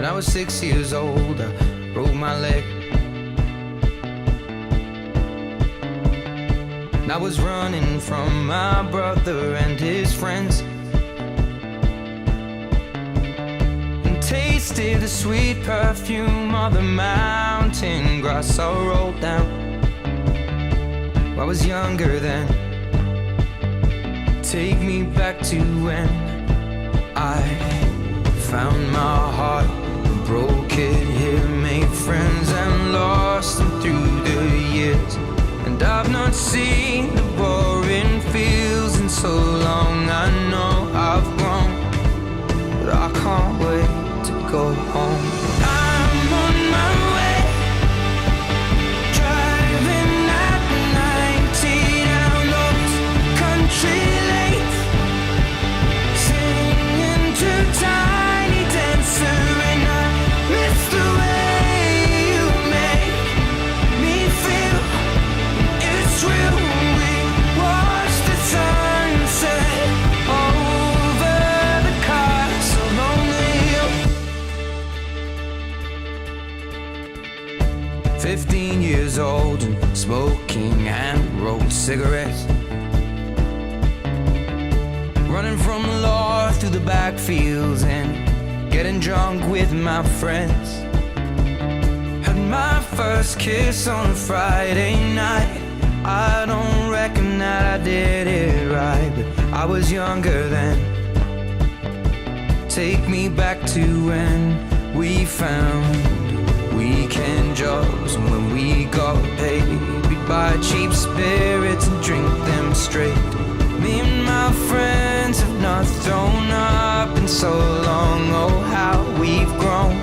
I was 6 years old, I broke my leg. I was running from my brother and his friends, and tasted the sweet perfume of the mountain grass I rolled down. I was younger then. Take me back to when I found my heart, broke it here, made friends and lost them through the years. And I've not seen the boring fields in so long. I know I've grown, but I can't wait to go home. I'm on my way, driving at 90 down those country lanes, singing to Tiny Dancer, and I miss the way you make me feel. It's real. We watch the sunset over the castle on the hill. 15 years old and smoking and rolled cigarettes, running from the law through the backfields and getting drunk with my friends. Had my first kiss on a Friday night. I don't reckon that I did it right, but I was younger then. Take me back to when we found weekend jobs, and when we got paid, we'd buy cheap spirits and drink them straight. Me and my friends have not thrown up in so long. Oh, how we've grown,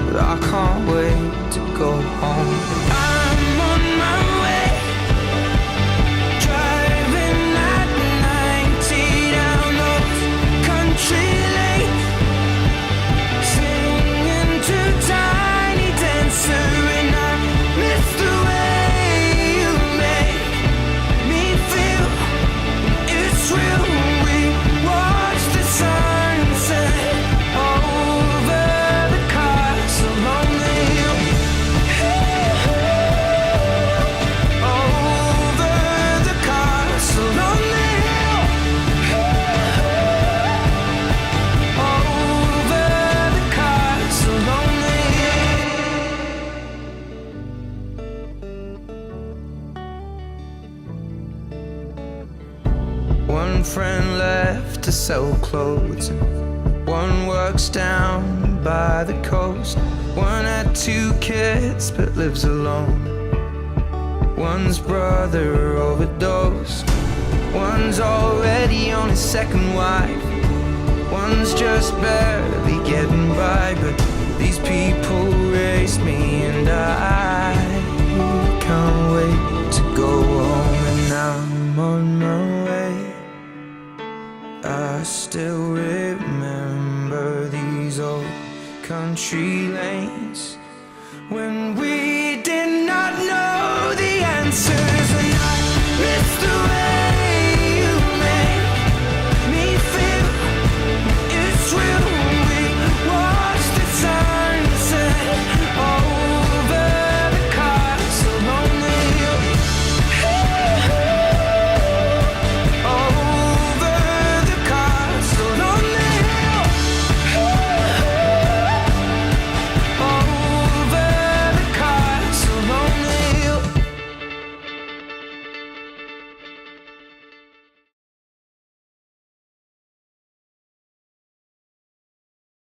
but I can't wait to go home. I'm on my way, driving at 90 down those country lanes, singing to Tiny Dancer, and I miss the way you make me feel. It's real. We watch the sunset over the castle on the hill. Over the castle on the hill. Over the castle on the hill. One friend left to sell clothes, and one works down by the coast. One had 2 kids but lives alone. One's brother overdosed. One's already on his second wife. One's just barely getting by. But these people raised me, and I can't wait